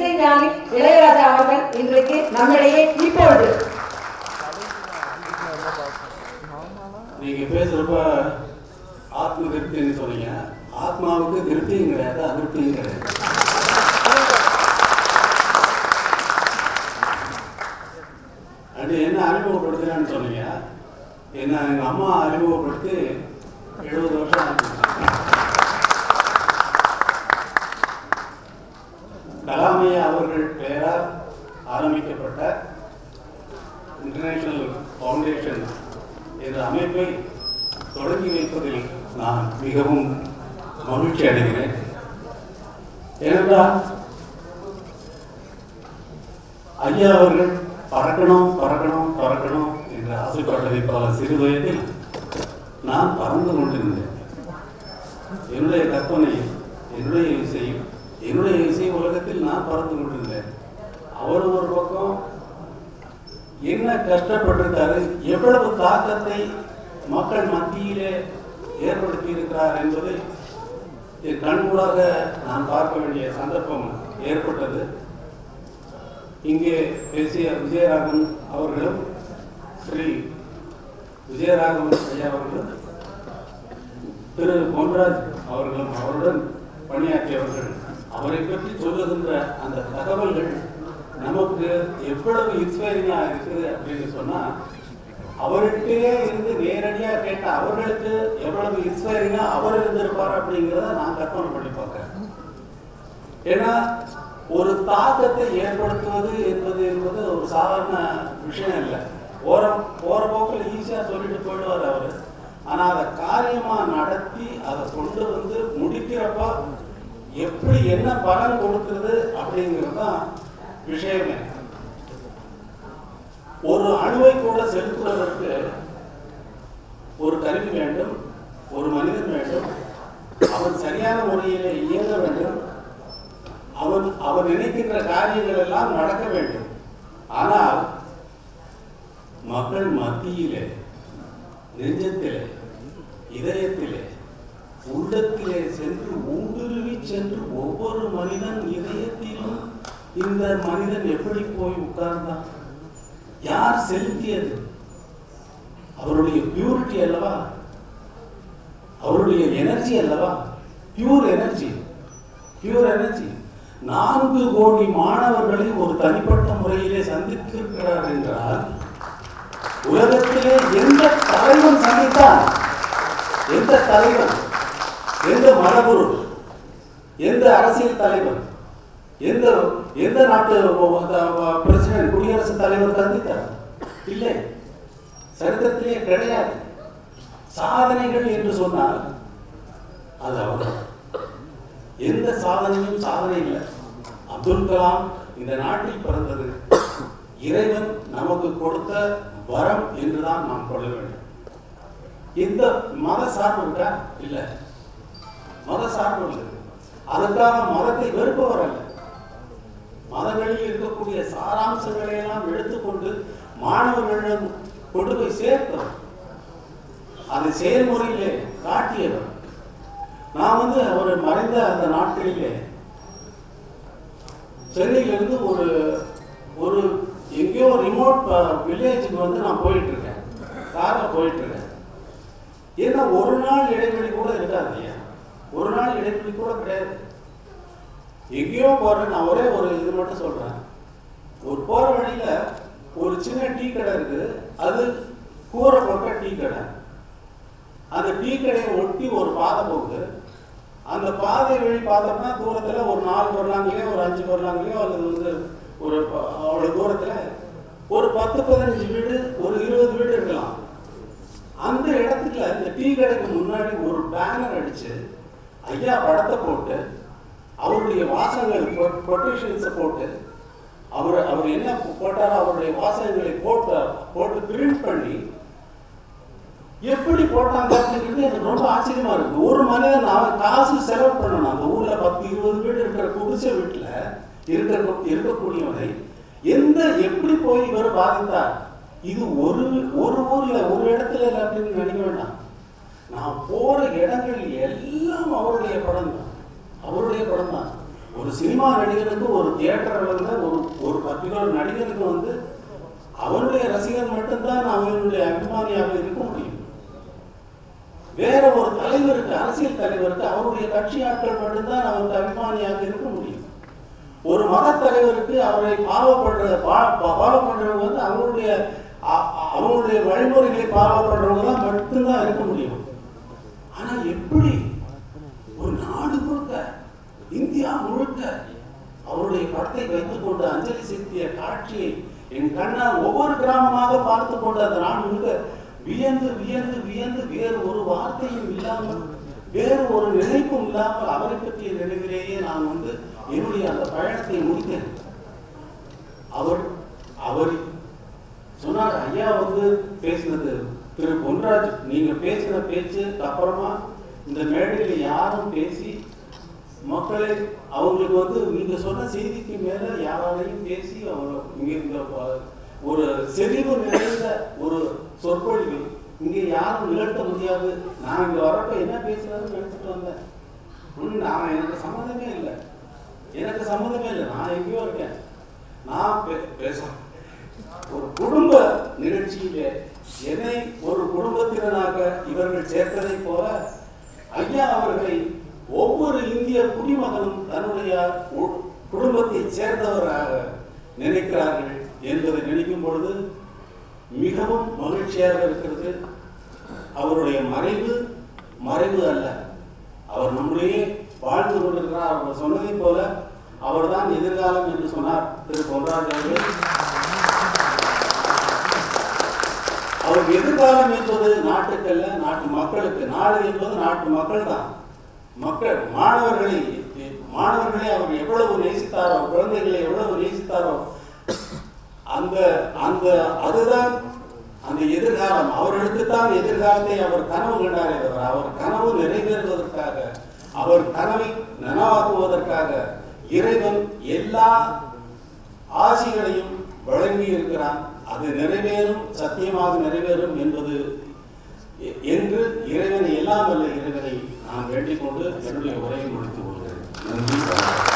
இசைஞானி இளையராஜா அவர்கள் இன்றைக்கு நம்மிடையே இப்பொழுது. நீங்க பேசுறப்ப ஆத்ம திருப்தின்னு சொன்னீங்க. ஆத்மாவுக்கு திருப்தியும் கிடையாது, அதிருப்தியும் கிடையாது. அது என்ன அறிமுகப்படுத்துறேன்னு சொன்னீங்க. என்ன எங்க அம்மா அறிமுகப்படுத்தி 70 வருஷம் ஆச்சு. கலாமையா அவர்கள் பெயரால் ஆரம்பிக்கப்பட்ட இன்டர்நேஷனல் ஃபவுண்டேஷன் என்ற அமைப்பை தொடங்கி வைப்பதில் நான் மிகவும் மகிழ்ச்சி அடைகிறேன். ஏனென்றால் ஐயா அவர்கள் பறக்கணும் பறக்கணும் பறக்கணும் என்று ஆசைப்பட்டதை பல சிறு வயதில் நான் பறந்து கொண்டிருந்தேன். என்னுடைய கற்பனையில் என்னுடைய இசை உலகத்தில் நான் பறந்து கொண்டிருந்தேன். அவர் ஒரு பக்கம் என்ன கஷ்டப்பட்டிருக்காரு, எவ்வளவு தாக்கத்தை மக்கள் மத்தியிலே ஏற்படுத்தி இருக்கிறார் என்பதை என் கண்கூடாக நான் பார்க்க வேண்டிய சந்தர்ப்பம் ஏற்பட்டது. இங்கே பேசிய விஜயராகவன் அவர்களும் ஸ்ரீ விஜயராகவன் ஐயா அவர்களும் திரு பொன்ராஜ் அவர்களும் அவருடன் பணியாற்றியவர்கள் அவரை பற்றி சொல்லுகின்ற அந்த தகவல்கள் நமக்கு எவ்வளவு இன்ஸ்பைரிங்கா இருக்குது அப்படின்னு சொன்னா, அவர்கிட்டயே இருந்து நேரடியா கேட்ட அவர்களுக்கு எவ்வளவு இன்ஸ்பைரிங்கா அவர் இருந்திருப்பார் அப்படிங்கிறத நான் கற்பனை பண்ணி பார்க்கிறேன். ஏன்னா ஒரு தாக்கத்தை ஏற்படுத்துவது என்பது ஒரு சாதாரண விஷயம் இல்லை. போற போக்கில் ஈஸியா சொல்லிட்டு போயிடுவார் அவரு. ஆனா அதை காரியமா நடத்தி அதை கொண்டு வந்து முடிக்கிறப்ப எப்படி என்ன பலன் கொடுக்கிறது அப்படிங்கிறது தான் விஷயமே. ஒரு அணுவை கூட செலுத்துவதற்கு ஒரு கருவி வேண்டும், ஒரு மனிதன் வேண்டும், அவன் சரியான முறையிலே இயங்க வேண்டும், அவன் நினைக்கின்ற காரியங்கள் எல்லாம் நடக்க வேண்டும். ஆனால் மக்கள் மத்தியிலே, நெஞ்சத்திலே, இதயத்திலே, உள்ளத்திலே சென்று ஊடுருவி சென்று ஒவ்வொரு மனிதன் இதயத்திலும் இந்த மனிதன் எப்படி போய் உட்கார்ந்தான், யார் செலுத்தியது, அவருடைய பியூரிட்டி அல்லவா, அவருடைய எனர்ஜி அல்லவா, பியூர் எனர்ஜி. 4 கோடி மாணவர்களை ஒரு தனிப்பட்ட முறையிலே சந்தித்திருக்கிறார் என்றால், உலகத்திலே எந்த தலைவன் சந்தித்தான், எந்த தலைவன், எந்த மரபுரு, எந்த அரசியல் தலைவர், எந்த நாட்டு பிரசிடென்ட், குடியரசுத் தலைவர் சந்தித்தார்? இல்லை, சரித்திரத்திலே கிடையாது. சாதனைகள் என்று சொன்னால் அது அவர். எந்த சாதனையும் சாதனை இல்லை. அப்துல் கலாம் இந்த நாட்டில் பிறந்தது இறைவன் நமக்கு கொடுத்த வரம் என்றுதான் நாம் கொள்ள வேண்டும். இந்த மத சார்பு இருக்கா? இல்லை, மத சார்பு இல்லை. அதற்காக மதத்தை வெறுப்பவர் அல்ல. மதங்களில் இருக்கக்கூடிய சாராம்சங்களை எல்லாம் எடுத்துக்கொண்டு மாணவர்களிடம் கொண்டு போய் சேர்த்தவர், அதை செயல்முறையிலே காட்டியவர். நான் அவர் மறைந்த அந்த நாட்களிலே சென்னையிலிருந்து ஒரு எங்கேயோ ரிமோட் வில்லேஜுக்கு நான் போயிட்டு இருக்கேன், காரில் போயிட்டு இருக்கேன். ஏன்னா ஒரு நாள் இடைவெளி கூட இருக்காது ஐயா, ஒரு நாள் இடைவெளி கூட கிடையாது. எங்கேயோ போறேன். நான் ஒரே ஒரு இது மட்டும் சொல்றேன். ஒரு போற வழியில ஒரு சின்ன டீ கடை இருக்குது, அது கூரை போட்ட டீ கடை. அந்த டீ கடையை ஒட்டி ஒரு பாதை போகுது. அந்த பாதை வழி பார்த்தோம்னா தூரத்துல ஒரு 4 பர்லாங்கிலையோ ஒரு 5 பர்லாங்கிலையோ அல்லது ஒரு அவ்வளவு தூரத்துல ஒரு 10-15 வீடு, ஒரு 20 வீடு இருக்கலாம். அந்த இடத்துல இந்த டீ கடைக்கு முன்னாடி ஒரு பேனர் அடிச்சு ஐயா படத்தை போட்டு அவருடைய வாசகங்கள் கொட்டேஷன்ஸை போட்டு அவர் என்ன போட்டாரோ அவருடைய வாசகங்களை போட்டு பிரிண்ட் பண்ணி எப்படி போட்டாங்க அப்படிங்கிறது எனக்கு ரொம்ப ஆச்சரியமா இருக்கு. ஒரு மனிதன் அவன் காசு செலவு பண்ணணும். அந்த ஊர்ல 10-20 வீடு இருக்கிற குடிசை வீட்டுல இருக்கக்கூடியவனை எப்படி போய் இவர் பாதித்தார்? இது ஒரு ஊர்ல ஒரு இடத்துல இல்லை அப்படின்னு நினைக்க வேண்டாம். நான் போற இடங்கள் எல்லாம் அவருடைய படம் தான். ஒரு சினிமா நடிகனுக்கு ஒரு தியேட்டர் வந்து ஒரு பர்டிகுலர் நடிகனுக்கு வந்து அவனுடைய ரசிகர் மட்டும்தான் அவனுடைய அபிமானியாக இருக்க முடியும். வேற ஒரு தலைவருக்கு, அரசியல் தலைவருக்கு அவருடைய கட்சி ஆட்கள் மட்டும்தான் அவருக்கு அபிமானியாக இருக்க முடியும். ஒரு மத தலைவருக்கு அவரை ஃபாலோ பண்றவங்க வந்து அவங்களுடைய வழிமுறைகளை ஃபாலோ பண்றவங்க தான் மட்டும்தான் இருக்க முடியும். ஆனா எப்படி ஒரு நாடு முழுக்க, இந்தியா முழுக்க அவருடைய படத்தை வைத்துக் கொண்டு அஞ்சலி செலுத்திய காட்சியை என் கண்ணால் ஒவ்வொரு கிராமமாக பார்த்து கொண்டு அந்த நாடு முழுக்க வியந்து வியந்து வியந்து வேறு ஒரு வார்த்தையும் இல்லாமல், வேறு ஒரு நினைப்பும் இல்லாமல் அவரை பற்றிய நினைவிலேயே நான் வந்து என்னுடைய அந்த பயணத்தை முடித்தேன். அவர் சொன்னார், ஐயா வந்து பேசினது, திரு பொன்ராஜ் நீங்க பேசின பேச்சுக்கு அப்புறமா இந்த மேடையில் யாரும் பேசி மக்களை அவங்களுக்கு வந்து நீங்க சொன்ன செய்திக்கு மேல யாராலையும் பேசி இங்க இந்த ஒரு செறிவு நிறைந்த ஒரு சொற்பொழிவு இங்க யாரும் நிகழ்த்த முடியாது. நான் இங்க வரப்ப என்ன பேசுறதுன்னு நினைச்சிட்டு வந்தேன். எனக்கு சம்மந்தமே இல்லை, நான் எங்கேயோ இருக்கேன். நான் பேச ஒரு குடும்ப நிகழ்ச்சியில என்னை ஒரு குடும்பத்தினராக இவர்கள் சேர்த்ததை போல ஐயா அவர்களை ஒவ்வொரு இந்திய குடிமகனும் தன்னுடைய குடும்பத்தை சேர்ந்தவராக நினைக்கிறார்கள் என்பதை நினைக்கும் பொழுது மிகவும் மகிழ்ச்சியாக இருக்கிறது. அவருடைய மறைவு அல்ல, அவர் நம்முடைய வாழ்ந்து கொண்டிருக்கிறார். அவர் சொன்னதை போல அவர்தான் எதிர்காலம் என்று சொன்னார் திரு பொன்ராஜ் அவர்கள். அவர் எதிர்காலம் என்பது நாட்டுக்கல்ல, நாட்டு மக்களுக்கு. நாடு என்பது நாட்டு மக்கள் தான். மாணவர்களை அவர் எவ்வளவு நேசித்தாரோ, குழந்தைகளை எவ்வளவு நேசித்தாரோ, அதுதான் அந்த எதிர்காலம். அவர்களுக்குத்தான் எதிர்காலத்தை அவர் கனவு கண்டாரே தவிர, அவர் கனவு நிறைவேறுவதற்காக, அவர் கனவை நனவாக்குவதற்காக இறைவன் எல்லா ஆசிகளையும் வழங்கி இருக்கிறான். அது நிறைவேறும், சத்தியமாக நிறைவேறும் என்பது என்று இறைவனை, எல்லாம் வல்ல இறைவனை நான் வேண்டிக் கொண்டு என்னுடைய உரையை முடித்துக் கொள்கிறேன். நன்றி.